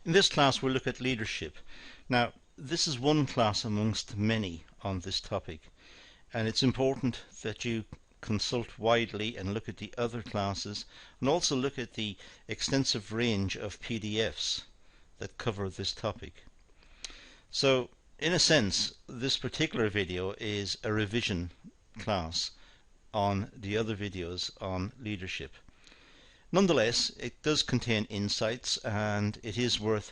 In this class we'll look at leadership. Now this is one class amongst many on this topic, and it's important that you consult widely and look at the other classes and also look at the extensive range of PDFs that cover this topic. So in a sense this particular video is a revision class on the other videos on leadership. Nonetheless, it does contain insights and it is worth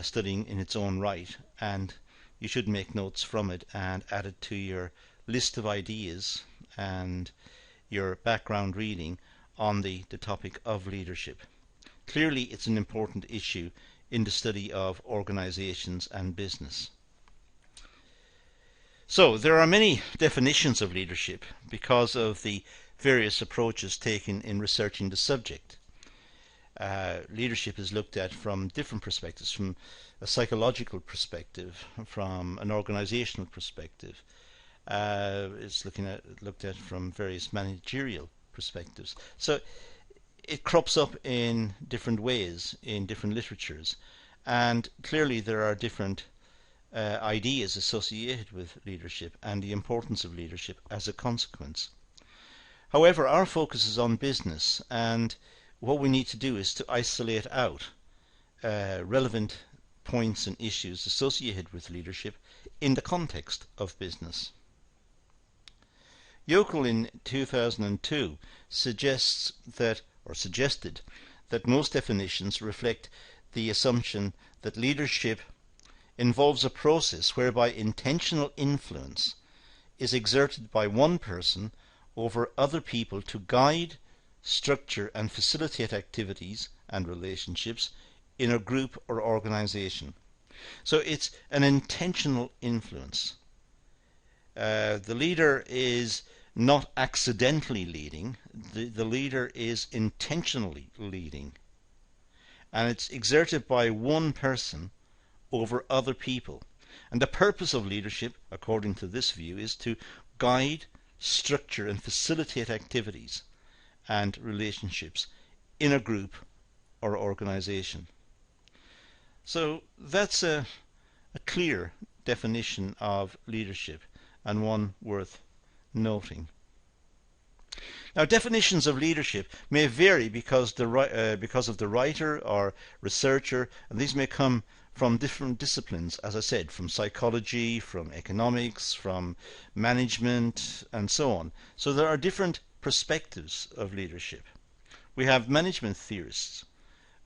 studying in its own right, and you should make notes from it and add it to your list of ideas and your background reading on the topic of leadership. Clearly it's an important issue in the study of organizations and business. So there are many definitions of leadership because of the various approaches taken in researching the subject. Leadership is looked at from different perspectives, from a psychological perspective, from an organizational perspective. It's looked at from various managerial perspectives. So it crops up in different ways in different literatures, and clearly there are different ideas associated with leadership and the importance of leadership as a consequence. However, our focus is on business, and what we need to do is to isolate out relevant points and issues associated with leadership in the context of business. Yokel in 2002 suggested that most definitions reflect the assumption that leadership involves a process whereby intentional influence is exerted by one person over other people to guide, structure and facilitate activities and relationships in a group or organization. So it's an intentional influence. The leader is not accidentally leading, the leader is intentionally leading, and it's exerted by one person over other people. And the purpose of leadership, according to this view, is to guide, structure and facilitate activities and relationships in a group or organization. So that's a clear definition of leadership, and one worth noting. Now, definitions of leadership may vary because of the writer or researcher, and these may come from different disciplines, as I said, from psychology, from economics, from management, and so on. So there are different perspectives of leadership. We have management theorists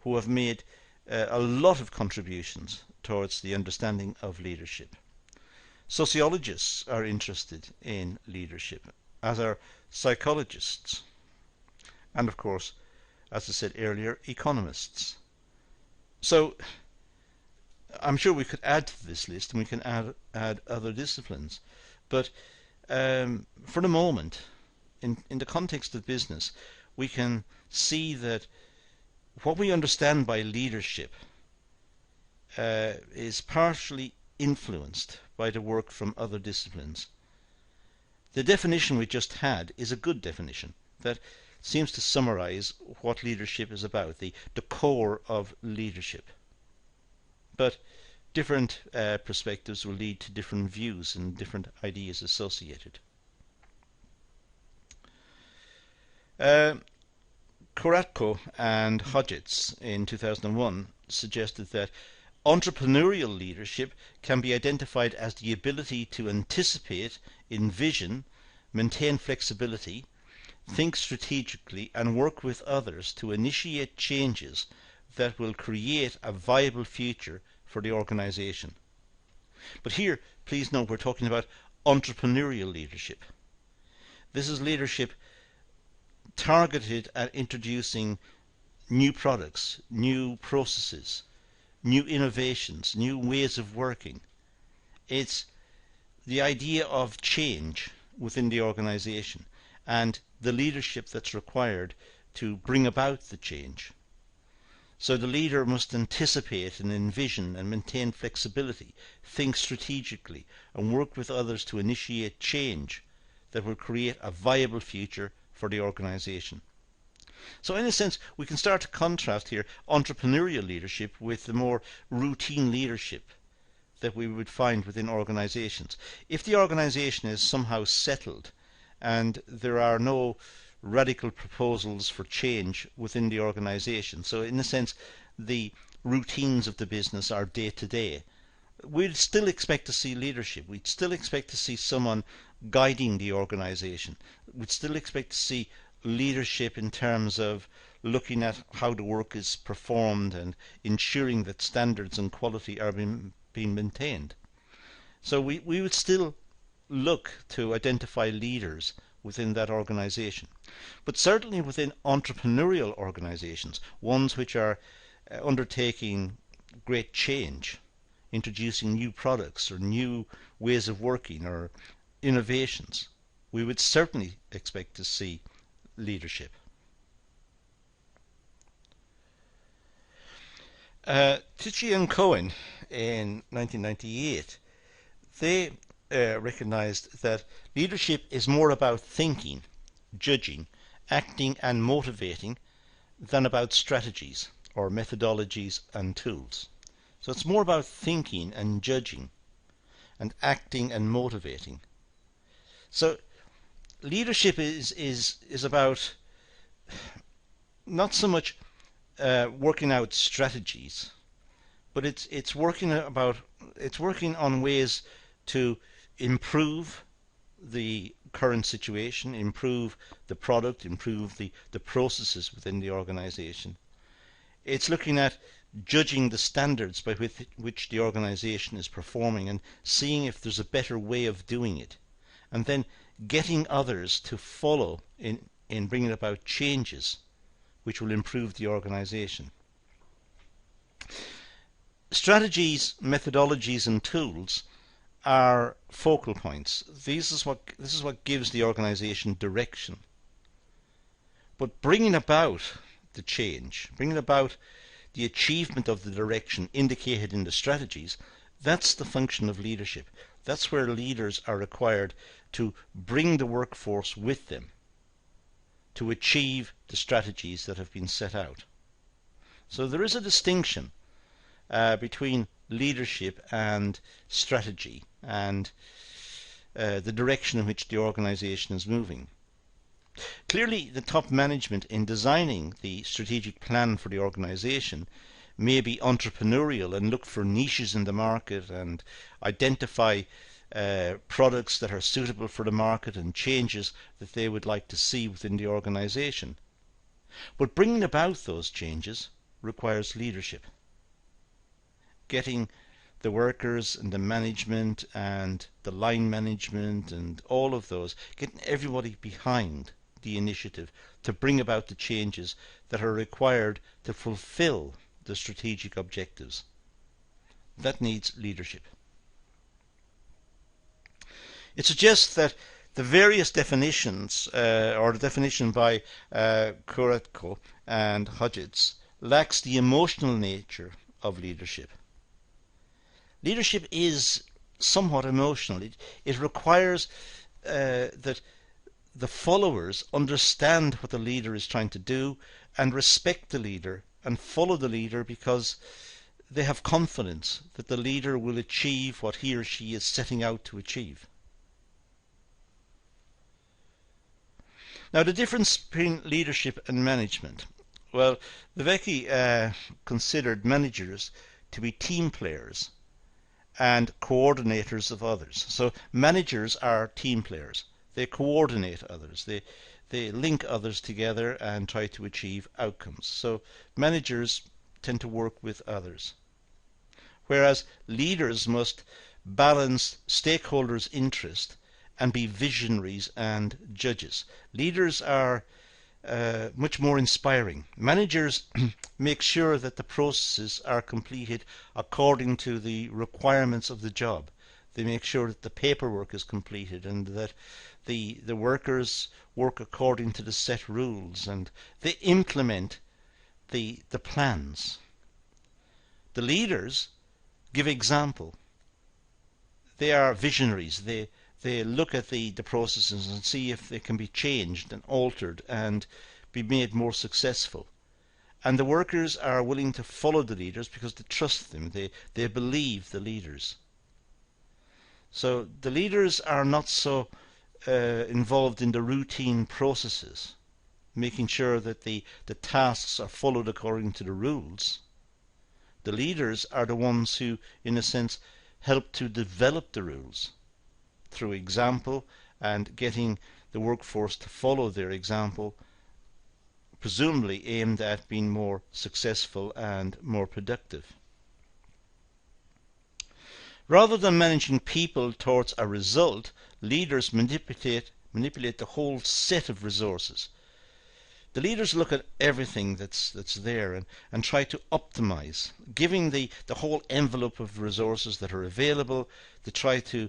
who have made a lot of contributions towards the understanding of leadership. Sociologists are interested in leadership, as are psychologists, and of course, as I said earlier, economists. So I'm sure we could add to this list, and we can add other disciplines, but for the moment, in the context of business, we can see that what we understand by leadership is partially influenced by the work from other disciplines. The definition we just had is a good definition that seems to summarize what leadership is about, the core of leadership. But different perspectives will lead to different views and different ideas associated. Kuratko and Hodgetts in 2001 suggested that entrepreneurial leadership can be identified as the ability to anticipate, envision, maintain flexibility, think strategically and work with others to initiate changes that will create a viable future for the organization. But here, please note, we're talking about entrepreneurial leadership. This is leadership targeted at introducing new products, new processes, new innovations, new ways of working. It's the idea of change within the organization and the leadership that's required to bring about the change. So the leader must anticipate and envision and maintain flexibility, think strategically, and work with others to initiate change that will create a viable future for the organization. So in a sense, we can start to contrast here entrepreneurial leadership with the more routine leadership that we would find within organizations. If the organization is somehow settled and there are no radical proposals for change within the organization, so in a sense the routines of the business are day to day, we'd still expect to see leadership. We'd still expect to see someone guiding the organization. We'd still expect to see leadership in terms of looking at how the work is performed and ensuring that standards and quality are being maintained. So we would still look to identify leaders within that organization. But certainly within entrepreneurial organizations, ones which are undertaking great change, introducing new products or new ways of working or innovations, we would certainly expect to see leadership. Tichy and Cohen in 1998, they recognized that leadership is more about thinking, judging, acting and motivating than about strategies or methodologies and tools. So it's more about thinking and judging and acting and motivating. So leadership is about not so much working out strategies, but it's working on ways to improve the current situation, improve the product, improve the processes within the organization. It's looking at judging the standards by which the organization is performing and seeing if there's a better way of doing it, and then getting others to follow in bringing about changes which will improve the organization. Strategies, methodologies and tools are focal points. This is what gives the organization direction. But bringing about the change, bringing about the achievement of the direction indicated in the strategies, that's the function of leadership. That's where leaders are required to bring the workforce with them to achieve the strategies that have been set out. So there is a distinction between leadership and strategy and the direction in which the organization is moving. Clearly, the top management in designing the strategic plan for the organization may be entrepreneurial and look for niches in the market and identify products that are suitable for the market and changes that they would like to see within the organization. But bringing about those changes requires leadership. Getting the workers and the management and the line management and all of those, getting everybody behind the initiative to bring about the changes that are required to fulfill the strategic objectives. That needs leadership. It suggests that the various definitions, or the definition by Kuratko and Hodgetts, lacks the emotional nature of leadership. Leadership is somewhat emotional. It requires that the followers understand what the leader is trying to do and respect the leader and follow the leader because they have confidence that the leader will achieve what he or she is setting out to achieve. Now, the difference between leadership and management. Well, Levicki considered managers to be team players and coordinators of others. So managers are team players. They coordinate others. They link others together and try to achieve outcomes. So managers tend to work with others. Whereas leaders must balance stakeholders' interest and be visionaries and judges. Leaders are much more inspiring. Managers make sure that the processes are completed according to the requirements of the job. They make sure that the paperwork is completed and that the workers work according to the set rules, and they implement the plans. The leaders give example. They are visionaries. They look at the processes and see if they can be changed and altered and be made more successful. And the workers are willing to follow the leaders because they trust them. They believe the leaders. So the leaders are not so involved in the routine processes, making sure that the tasks are followed according to the rules. The leaders are the ones who, in a sense, help to develop the rules through example and getting the workforce to follow their example, presumably aimed at being more successful and more productive. Rather than managing people towards a result, leaders manipulate the whole set of resources. The leaders look at everything that's there and try to optimize, giving the whole envelope of resources that are available, to try to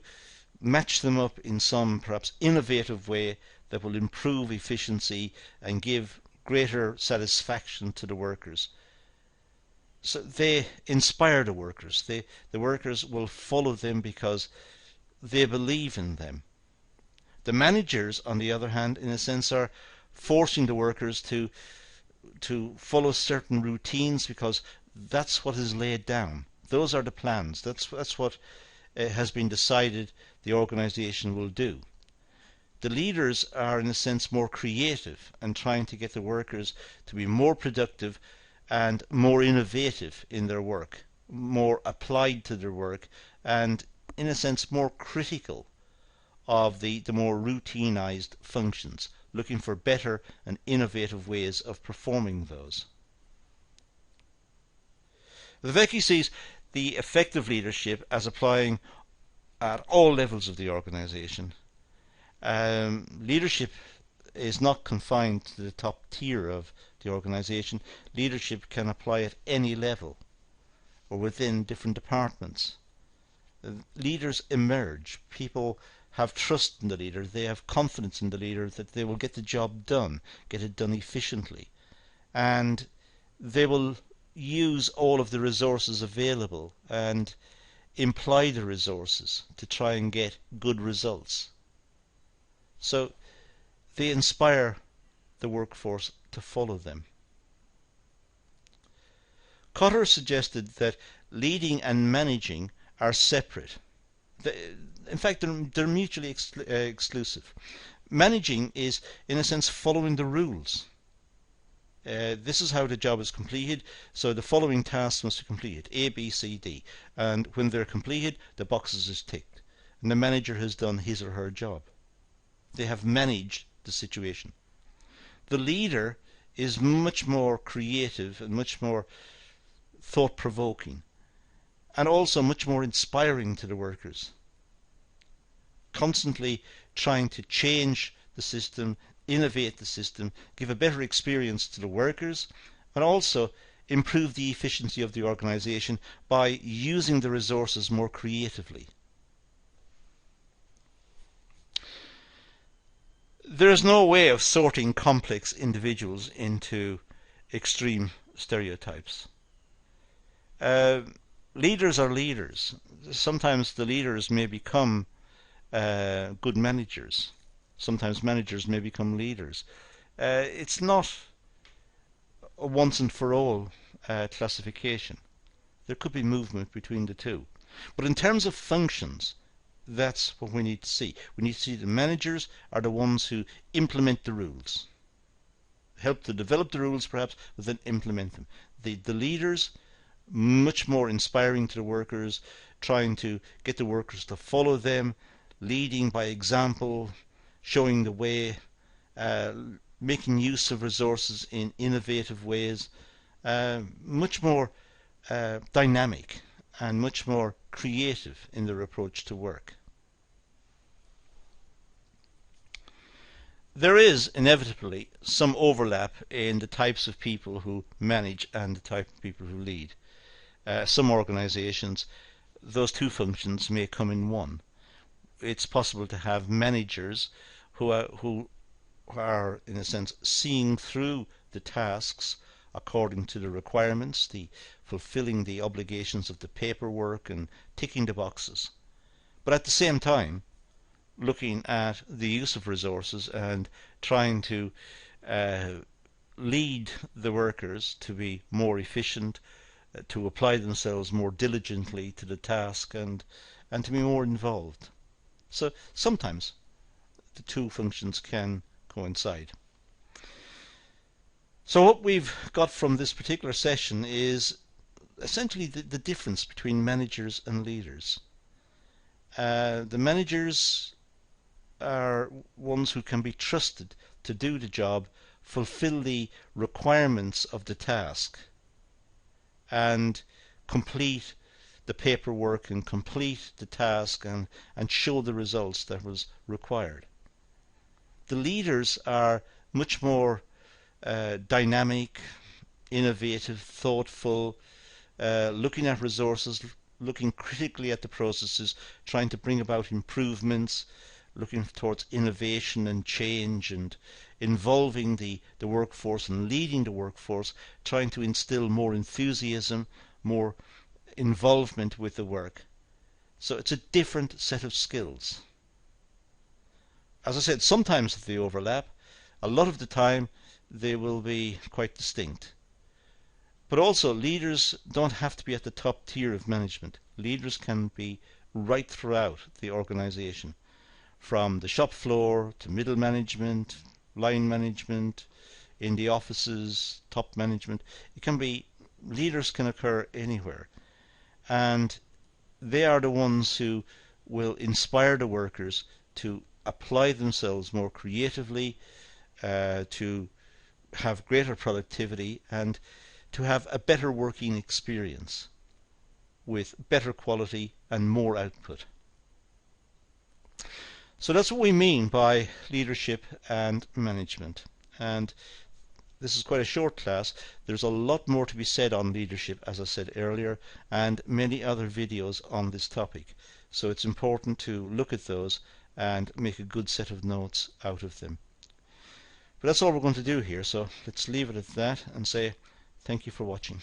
match them up in some perhaps innovative way that will improve efficiency and give greater satisfaction to the workers. So they inspire the workers. The workers will follow them because they believe in them. The managers, on the other hand, in a sense, are forcing the workers to follow certain routines because that's what is laid down. Those are the plans. That's what has been decided the organization will do. The leaders are, in a sense, more creative and trying to get the workers to be more productive and more innovative in their work, more applied to their work, and, in a sense, more critical of the more routinized functions, looking for better and innovative ways of performing those. Levicki sees the effective leadership as applying at all levels of the organization. Leadership is not confined to the top tier of the organization. Leadership can apply at any level or within different departments. Leaders emerge. People have trust in the leader. They have confidence in the leader that they will get the job done, get it done efficiently, and they will use all of the resources available and employ the resources to try and get good results. So they inspire the workforce to follow them. Kotter suggested that leading and managing are separate. In fact, they're mutually exclusive. Managing is, in a sense, following the rules. This is how the job is completed, so the following tasks must be completed, A, B, C, D. And when they're completed, the boxes is ticked. And the manager has done his or her job. They have managed the situation. The leader is much more creative and much more thought-provoking, and also much more inspiring to the workers. Constantly trying to change the system, innovate the system, give a better experience to the workers, and also improve the efficiency of the organization by using the resources more creatively. There is no way of sorting complex individuals into extreme stereotypes. Leaders are leaders. Sometimes the leaders may become good managers. Sometimes managers may become leaders. It's not a once and for all classification. There could be movement between the two. But in terms of functions, that's what we need to see. We need to see the managers are the ones who implement the rules. Help to develop the rules perhaps, but then implement them. The leaders, much more inspiring to the workers, trying to get the workers to follow them, leading by example, showing the way, making use of resources in innovative ways, much more dynamic and much more creative in their approach to work. There is inevitably some overlap in the types of people who manage and the type of people who lead. Some organizations, those two functions may come in one. It's possible to have managers who are, in a sense, seeing through the tasks according to the requirements, fulfilling the obligations of the paperwork and ticking the boxes. But at the same time, looking at the use of resources and trying to lead the workers to be more efficient, to apply themselves more diligently to the task, and to be more involved. So sometimes the two functions can coincide. So what we've got from this particular session is essentially the difference between managers and leaders. The managers are ones who can be trusted to do the job, fulfill the requirements of the task, and complete the paperwork and complete the task and show the results that was required. The leaders are much more dynamic, innovative, thoughtful, looking at resources, looking critically at the processes, trying to bring about improvements, looking towards innovation and change, and involving the workforce and leading the workforce, trying to instill more enthusiasm, more involvement with the work. So it's a different set of skills. As I said, sometimes they overlap. A lot of the time they will be quite distinct. But also, leaders don't have to be at the top tier of management. Leaders can be right throughout the organization, from the shop floor to middle management, line management, in the offices, top management. Leaders can occur anywhere. And they are the ones who will inspire the workers to apply themselves more creatively, to have greater productivity, and to have a better working experience with better quality and more output. So that's what we mean by leadership and management. And this is quite a short class. There's a lot more to be said on leadership, as I said earlier, and many other videos on this topic. So it's important to look at those and make a good set of notes out of them. But that's all we're going to do here, so let's leave it at that and say thank you for watching.